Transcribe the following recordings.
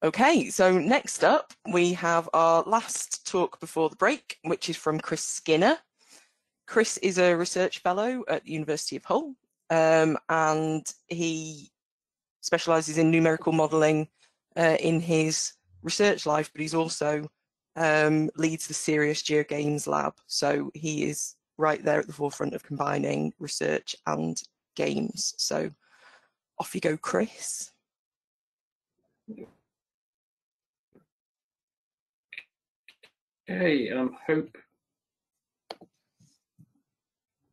Okay, so next up we have our last talk before the break, which is from Chris Skinner. Chris is a research fellow at the University of Hull, and he specialises in numerical modelling in his research life, but he's also leads the SeriousGeoGames Lab, so he is right there at the forefront of combining research and games. So off you go, Chris. Okay, hope.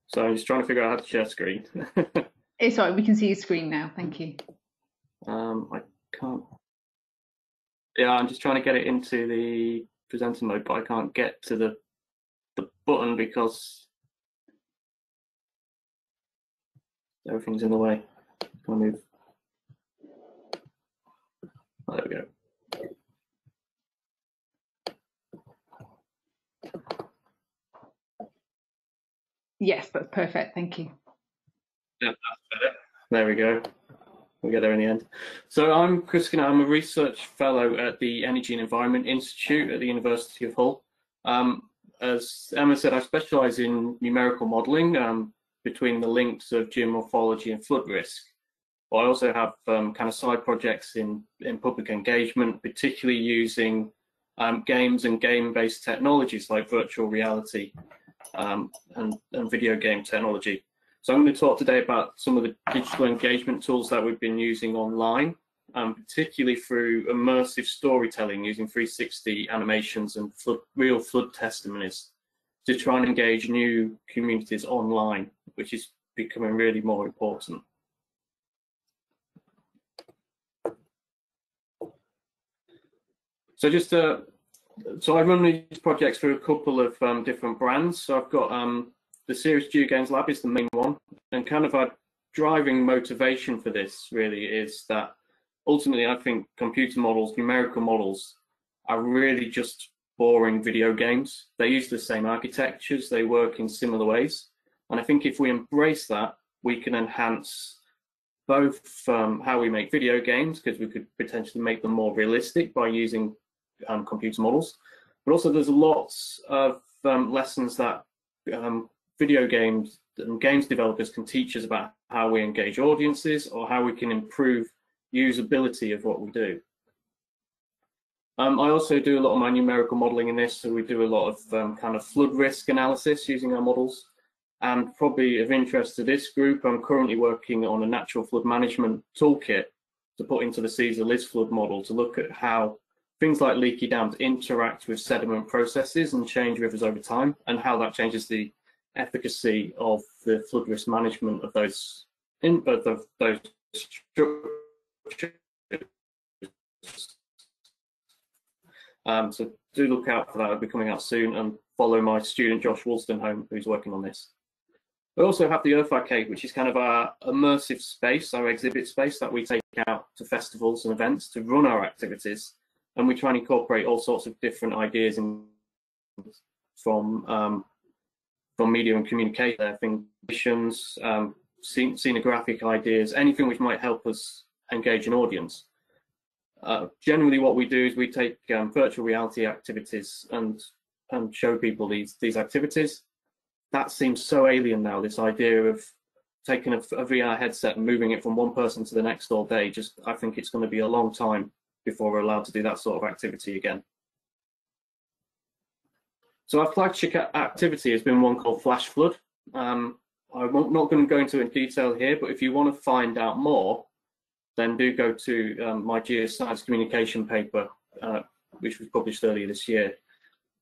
So I'm just trying to figure out how to share screen. It's all right, we can see your screen now, thank you. I can't. Yeah, I'm just trying to get it into the presenter mode, but I can't get to the button because everything's in the way. Can I move? Oh, there we go. Yes, that's perfect, thank you. Yeah, that's better. There we go. We'll get there in the end. So I'm Chris Skinner. I'm a research fellow at the Energy and Environment Institute at the University of Hull. As Emma said, I specialise in numerical modelling between the links of geomorphology and flood risk. But I also have kind of side projects in public engagement, particularly using games and game-based technologies like virtual reality and video game technology. So I'm going to talk today about some of the digital engagement tools that we've been using online, particularly through immersive storytelling using 360 animations and real flood testimonies to try and engage new communities online, which is becoming really more important. So just so I run these projects through a couple of different brands. So I've got the SeriousGeoGames Lab is the main one, and kind of our driving motivation for this really is that ultimately I think computer models, numerical models, are really just boring video games. They use the same architectures, they work in similar ways, and I think if we embrace that, we can enhance both how we make video games, because we could potentially make them more realistic by using computer models, but also there's lots of lessons that video games and games developers can teach us about how we engage audiences or how we can improve usability of what we do. I also do a lot of my numerical modeling in this, so we do a lot of kind of flood risk analysis using our models. And probably of interest to this group, I'm currently working on a natural flood management toolkit to put into the Caesar-Liz flood model to look at how things like leaky dams interact with sediment processes and change rivers over time, and how that changes the efficacy of the flood risk management of those in both of those structures. So do look out for that. It'll be coming out soon, and follow my student Josh Woolston who's working on this. We also have the Earth Arcade, which is kind of our immersive space, our exhibit space that we take out to festivals and events to run our activities, and we try and incorporate all sorts of different ideas from media and communication, things, scenographic ideas, anything which might help us engage an audience. Generally, what we do is we take virtual reality activities and show people these activities. That seems so alien now, this idea of taking a VR headset and moving it from one person to the next all day. I think it's going to be a long time before we're allowed to do that sort of activity again. So our flagship activity has been one called Flash Flood. I'm not going to go into it in detail here, but if you want to find out more, then do go to my Geoscience communication paper, which was published earlier this year.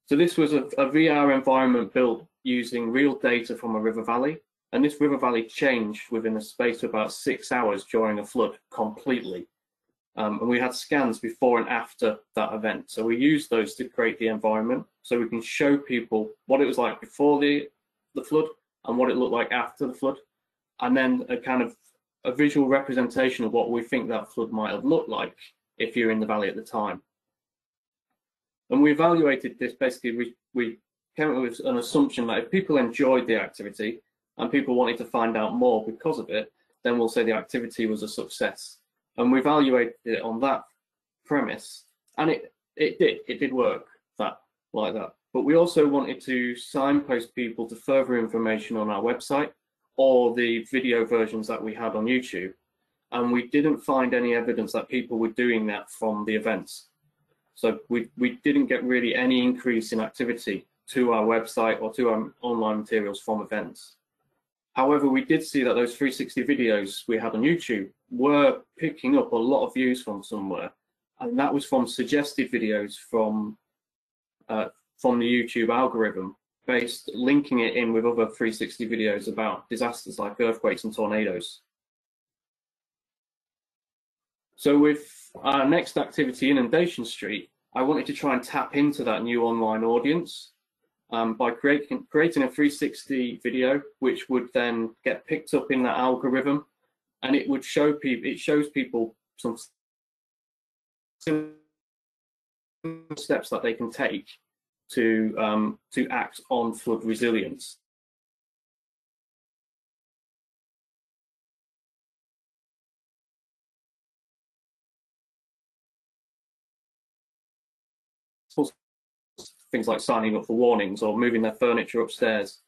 So this was a VR environment built using real data from a river valley, and this river valley changed within a space of about 6 hours during a flood completely. And we had scans before and after that event. So we used those to create the environment so we can show people what it was like before the flood and what it looked like after the flood, and then a kind of a visual representation of what we think that flood might have looked like if you're in the valley at the time. And we evaluated this. Basically, we came up with an assumption that if people enjoyed the activity and people wanted to find out more because of it, then we'll say the activity was a success. And we evaluated it on that premise, and it did work like that. But we also wanted to signpost people to further information on our website or the video versions that we had on YouTube. And we didn't find any evidence that people were doing that from the events. So we didn't get really any increase in activity to our website or to our online materials from events. However, we did see that those 360 videos we had on YouTube were picking up a lot of views from somewhere. And that was from suggested videos from the YouTube algorithm, linking it in with other 360 videos about disasters like earthquakes and tornadoes. So with our next activity, Inundation Street, I wanted to try and tap into that new online audience by creating a 360 video, which would then get picked up in that algorithm, and it would show people. It shows people some steps that they can take to act on flood resilience. Things like signing up for warnings or moving their furniture upstairs,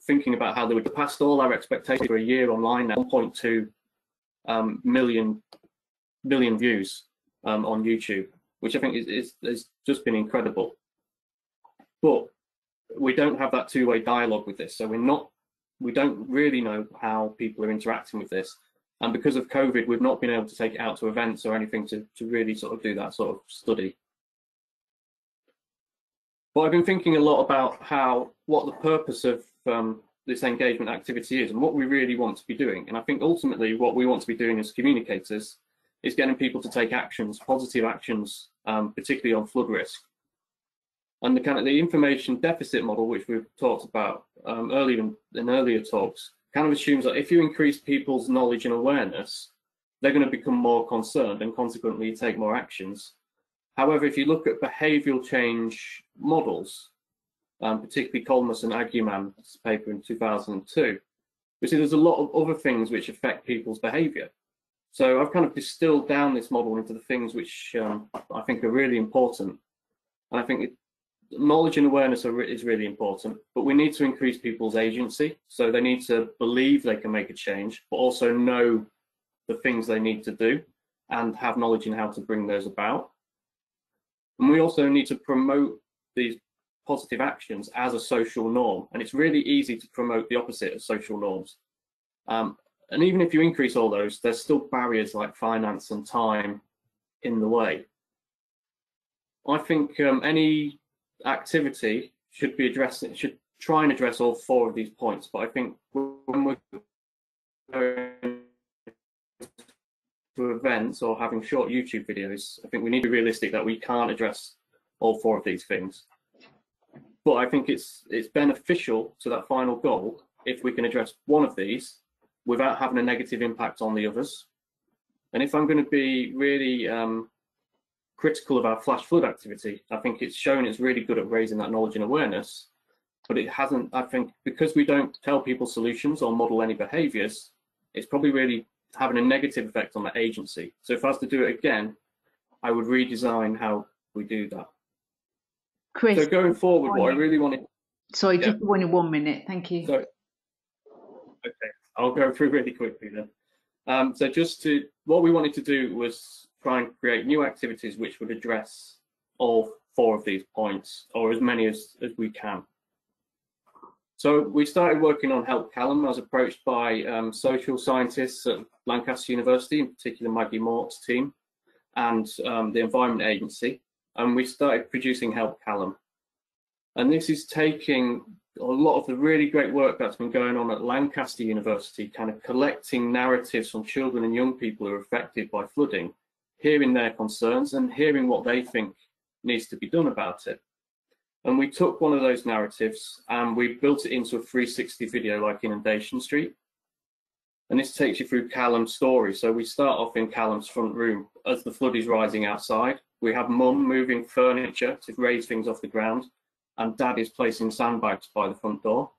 thinking about how they would pass all our expectations for a year online now. 1.2 million views on YouTube, which I think is just been incredible. But we don't have that two-way dialogue with this, so we don't really know how people are interacting with this. And because of COVID, we've not been able to take it out to events or anything to really sort of do that sort of study. But I've been thinking a lot about what the purpose of this engagement activity is and what we really want to be doing. And I think ultimately what we want to be doing as communicators is getting people to take actions, positive actions, particularly on flood risk. And the information deficit model, which we've talked about earlier in earlier talks, kind of assumes that if you increase people's knowledge and awareness, they're going to become more concerned and consequently take more actions. However, if you look at behavioural change models, particularly Colmus and Aguman's paper in 2002, we see there's a lot of other things which affect people's behaviour. So I've kind of distilled down this model into the things which I think are really important. And I think knowledge and awareness is really important, but we need to increase people's agency. So they need to believe they can make a change, but also know the things they need to do and have knowledge in how to bring those about. And we also need to promote these positive actions as a social norm. And it's really easy to promote the opposite of social norms. And even if you increase all those, there's still barriers like finance and time in the way. I think any activity should try and address all four of these points. But I think when we're going to events or having short YouTube videos, I think we need to be realistic that we can't address all four of these things. But I think it's beneficial to that final goal if we can address one of these without having a negative impact on the others. And if I'm going to be really critical of our flash flood activity, I think it's shown it's really good at raising that knowledge and awareness, but it hasn't, I think, because we don't tell people solutions or model any behaviours, it's probably really having a negative effect on the agency. So if I was to do it again, I would redesign how we do that. Chris, so going forward, what I really wanted... Sorry, just in 1 minute, thank you. So, okay, I'll go through really quickly then. So what we wanted to do was try and create new activities which would address all four of these points, or as many as we can. So we started working on Help Callum. I was approached by social scientists at Lancaster University, in particular Maggie Mort's team, and the Environment Agency, and we started producing Help Callum. And this is taking a lot of the really great work that's been going on at Lancaster University, kind of collecting narratives from children and young people who are affected by flooding, hearing their concerns and hearing what they think needs to be done about it. And we took one of those narratives and we built it into a 360 video like Inundation Street. And this takes you through Callum's story. So we start off in Callum's front room as the flood is rising outside. We have Mum moving furniture to raise things off the ground, and Dad is placing sandbags by the front door.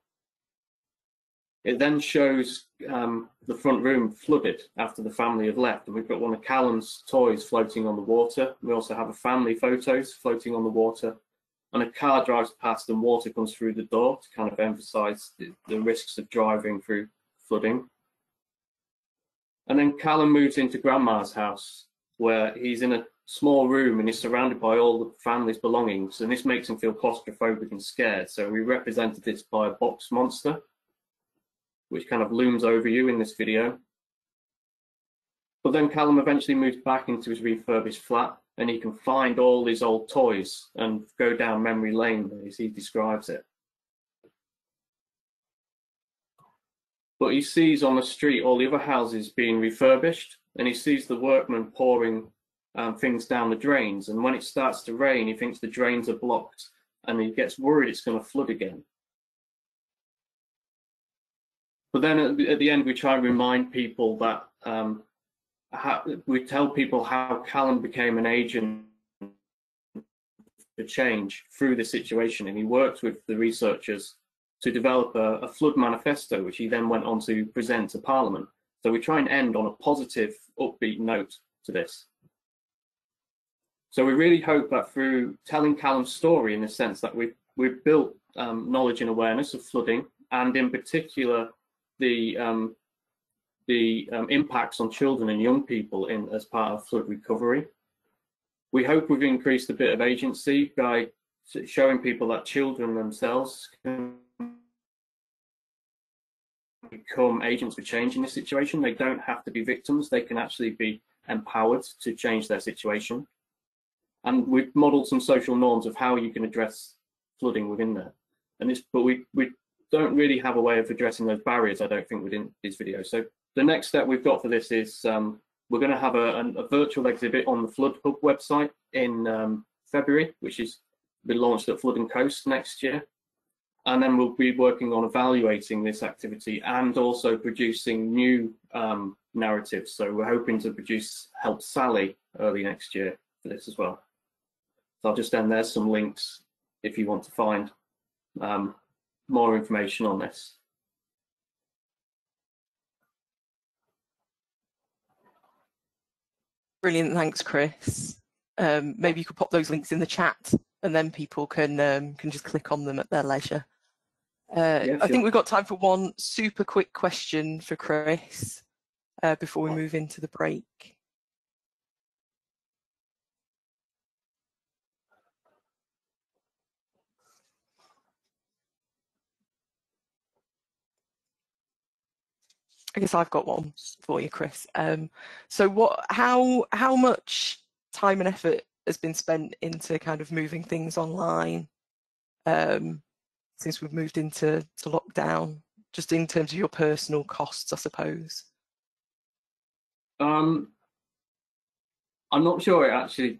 It then shows the front room flooded after the family had left, and we've got one of Callum's toys floating on the water. We also have a family photos floating on the water, and a car drives past and water comes through the door to kind of emphasize the risks of driving through flooding. And then Callum moves into Grandma's house, where he's in a small room and he's surrounded by all the family's belongings, and this makes him feel claustrophobic and scared. So we represented this by a box monster, which kind of looms over you in this video. But then Callum eventually moves back into his refurbished flat, and he can find all his old toys and go down memory lane as he describes it. But he sees on the street all the other houses being refurbished, and he sees the workmen pouring things down the drains. And when it starts to rain, he thinks the drains are blocked, and he gets worried it's going to flood again. But then at the end, we try and remind people that we tell people how Callum became an agent for change through the situation, and he worked with the researchers to develop a flood manifesto, which he then went on to present to Parliament. So we try and end on a positive, upbeat note to this. So we really hope that through telling Callum's story, in the sense that we've built knowledge and awareness of flooding, and in particular the impacts on children and young people as part of flood recovery. We hope we've increased a bit of agency by showing people that children themselves can become agents for change in this situation. They don't have to be victims. They can actually be empowered to change their situation. And we've modeled some social norms of how you can address flooding within there. But we don't really have a way of addressing those barriers, I don't think, within this video. So the next step we've got for this is we're going to have a virtual exhibit on the Flood Hub website in February, which is be launched at Flood and Coast next year. And then we'll be working on evaluating this activity and also producing new narratives. So we're hoping to produce Help Sally early next year for this as well. So I'll just end there some links if you want to find more information on this. Brilliant, thanks, Chris. Maybe you could pop those links in the chat, and then people can just click on them at their leisure. Yeah, sure. I think we've got time for one super quick question for Chris before we move into the break. I guess I've got one for you, Chris. So how much time and effort has been spent into kind of moving things online since we've moved into lockdown, just in terms of your personal costs, I suppose? I'm not sure, actually.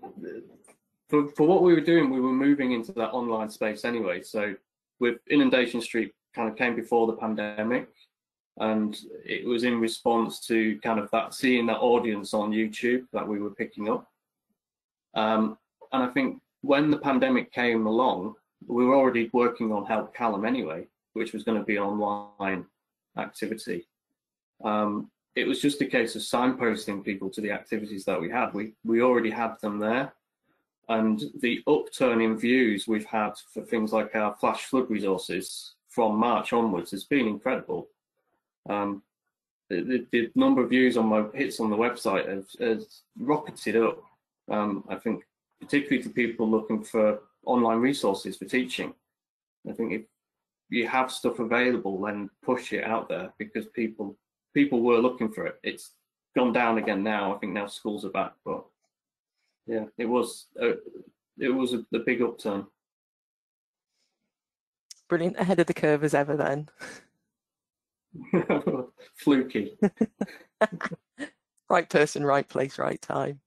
For what we were doing, we were moving into that online space anyway. So with Inundation Street kind of came before the pandemic, and it was in response to kind of that, seeing that audience on YouTube that we were picking up. And I think when the pandemic came along, we were already working on Help Callum anyway, which was going to be an online activity. It was just a case of signposting people to the activities that we had. We already had them there. And the upturn in views we've had for things like our flash flood resources from March onwards has been incredible. The number of views on my hits on the website has rocketed up. I think particularly for people looking for online resources for teaching. I think if you have stuff available, then push it out there, because people were looking for it. It's gone down again now. I think now schools are back, but yeah, it was a big upturn. Brilliant, ahead of the curve as ever then. Fluky. Right person, right place, right time.